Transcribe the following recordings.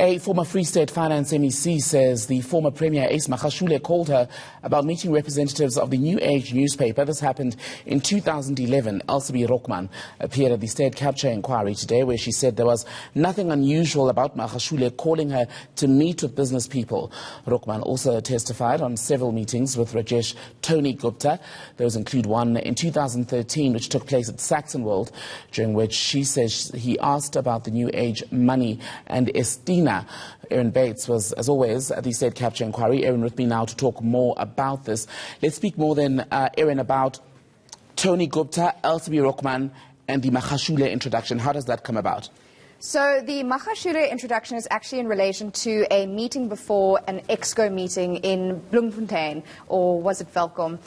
A former Free State Finance MEC says the former Premier Ace Magashule called her about meeting representatives of the New Age newspaper. This happened in 2011. Elsabe Rockman appeared at the state capture inquiry today, where she said there was nothing unusual about Magashule calling her to meet with business people. Rockman also testified on several meetings with Rajesh Tony Gupta. Those include one in 2013, which took place at Saxon World, during which she says he asked about the New Age money and Estina. Aaron Bates was, as always, at the state capture inquiry. Aaron with me now to talk more about this. Let's speak more then, Aaron, about Tony Gupta, Elsabe Rockman, and the Magashule introduction. How does that come about? So the Magashule introduction is actually in relation to a meeting before an EXCO meeting in Bloemfontein, or was it Welkom,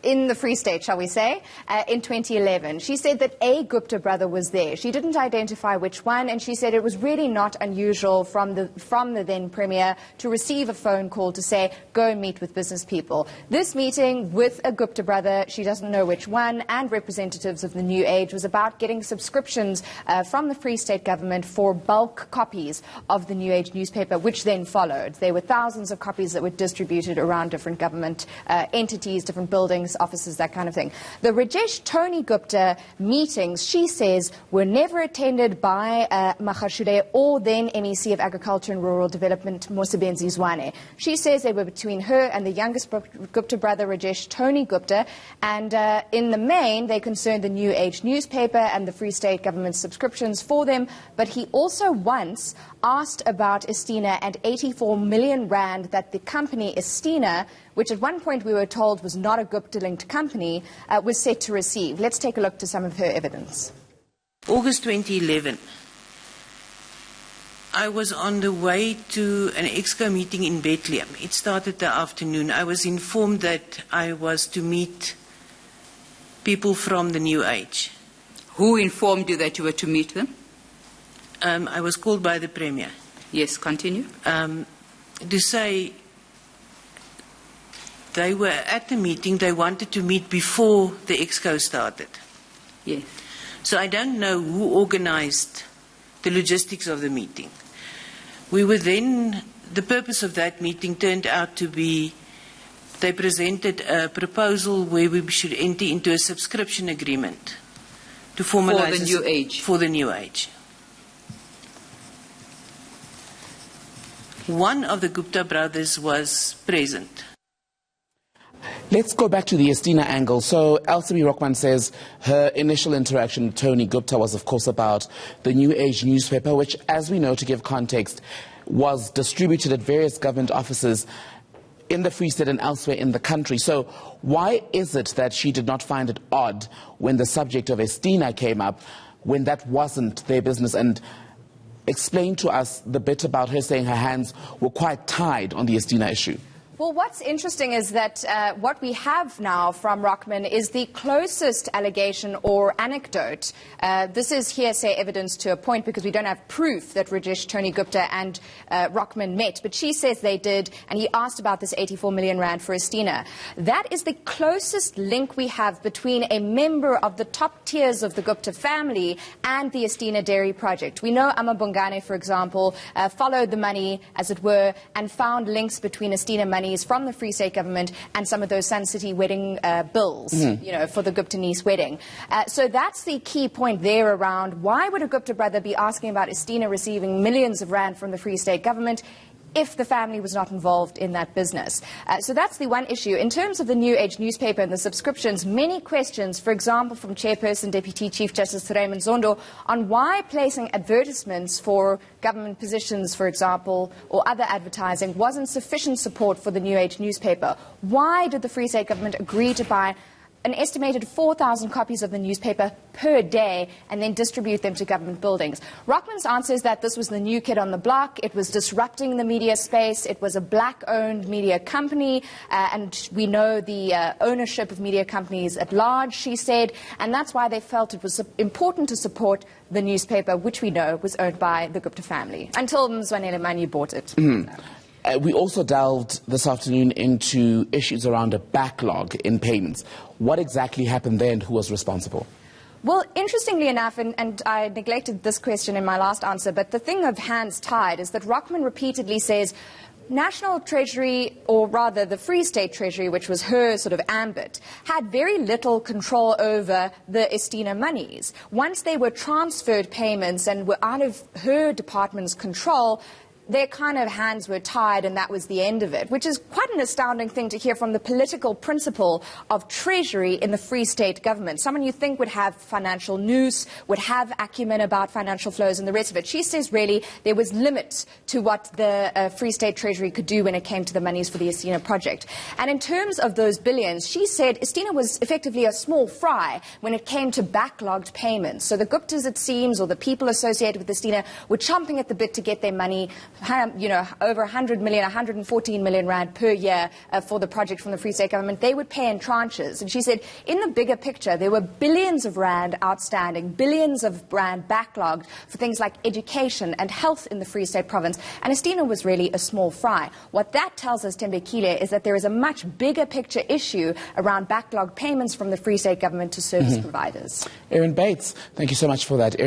in the Free State, shall we say, in 2011. She said that a Gupta brother was there. She didn't identify which one, and she said it was really not unusual from the then Premier to receive a phone call to say, go and meet with business people. This meeting with a Gupta brother, she doesn't know which one, and representatives of the New Age, was about getting subscriptions from the Free State government for bulk copies of the New Age newspaper, which then followed. There were thousands of copies that were distributed around different government entities, different buildings, offices, that kind of thing. The Rajesh Tony Gupta meetings, she says, were never attended by Magashule or then MEC of Agriculture and Rural Development, Mosebenzi Zwane. She says they were between her and the youngest Gupta brother, Rajesh Tony Gupta, and in the main, they concerned the New Age newspaper and the Free State government subscriptions for them. But he also once asked about Estina and 84 million rand that the company Estina, which at one point we were told was not a Gupta-linked company, was set to receive. Let's take a look to some of her evidence. August 2011, I was on the way to an EXCO meeting in Bethlehem. It started the afternoon. I was informed that I was to meet people from the New Age. Who informed you that you were to meet them? I was called by the Premier. Yes, continue. To say they were at the meeting, they wanted to meet before the EXCO started. Yes. So I don't know who organized the logistics of the meeting. We were then, the purpose of that meeting turned out to be, they presented a proposal where we should enter into a subscription agreement to formalize for the New Age. For the New Age. One of the Gupta brothers was present. Let's go back to the Estina angle. So Elsabe Rockman says her initial interaction with Tony Gupta was, of course, about the New Age newspaper, which, as we know, to give context, was distributed at various government offices in the Free State and elsewhere in the country. So why is it that she did not find it odd when the subject of Estina came up, when that wasn't their business? And explain to us the bit about her saying her hands were quite tied on the Estina issue. Well, what's interesting is that what we have now from Rockman is the closest allegation or anecdote. This is hearsay evidence to a point because we don't have proof that Rajesh Tony Gupta and Rockman met. But she says they did, and he asked about this 84 million rand for Estina. That is the closest link we have between a member of the top tiers of the Gupta family and the Estina Dairy Project. We know Amabongane, for example, followed the money, as it were, and found links between Estina money from the Free State government and some of those Sun City wedding bills, you know, for the Gupta niece wedding. So that's the key point there around why would a Gupta brother be asking about Estina receiving millions of rand from the Free State government if the family was not involved in that business. So that's the one issue. In terms of the New Age newspaper and the subscriptions, many questions, for example, from Chairperson Deputy Chief Justice Raymond Zondo, on why placing advertisements for government positions, for example, or other advertising wasn't sufficient support for the New Age newspaper. Why did the Free State government agree to buy an estimated 4,000 copies of the newspaper per day and then distribute them to government buildings? Rockman's answer is that this was the new kid on the block. It was disrupting the media space. It was a black-owned media company, and we know the ownership of media companies at large, she said, and that's why they felt it was important to support the newspaper, which we know was owned by the Gupta family, until Mzwanele Manyi bought it. We also delved this afternoon into issues around a backlog in payments. What exactly happened there and who was responsible? Well, interestingly enough, and I neglected this question in my last answer, but the thing of hands tied is that Rockman repeatedly says National Treasury, or rather the Free State Treasury, which was her sort of ambit, had very little control over the Estina monies. Once they were transferred payments and were out of her department's control, their kind of hands were tied, and that was the end of it, which is quite an astounding thing to hear from the political principal of Treasury in the Free State government, someone you think would have financial nous, would have acumen about financial flows and the rest of it. She says really there was limits to what the Free State Treasury could do when it came to the monies for the Estina project. And in terms of those billions, she said Estina was effectively a small fry when it came to backlogged payments. So the Guptas, it seems, or the people associated with Estina, were chomping at the bit to get their money, over 100 million, 114 million rand per year for the project from the Free State government. They would pay in tranches. And she said, in the bigger picture, there were billions of rand outstanding, billions of rand backlogged for things like education and health in the Free State province. And Estina was really a small fry. What that tells us, Tembekile, is that there is a much bigger picture issue around backlogged payments from the Free State government to service providers. Erin Bates, thank you so much for that.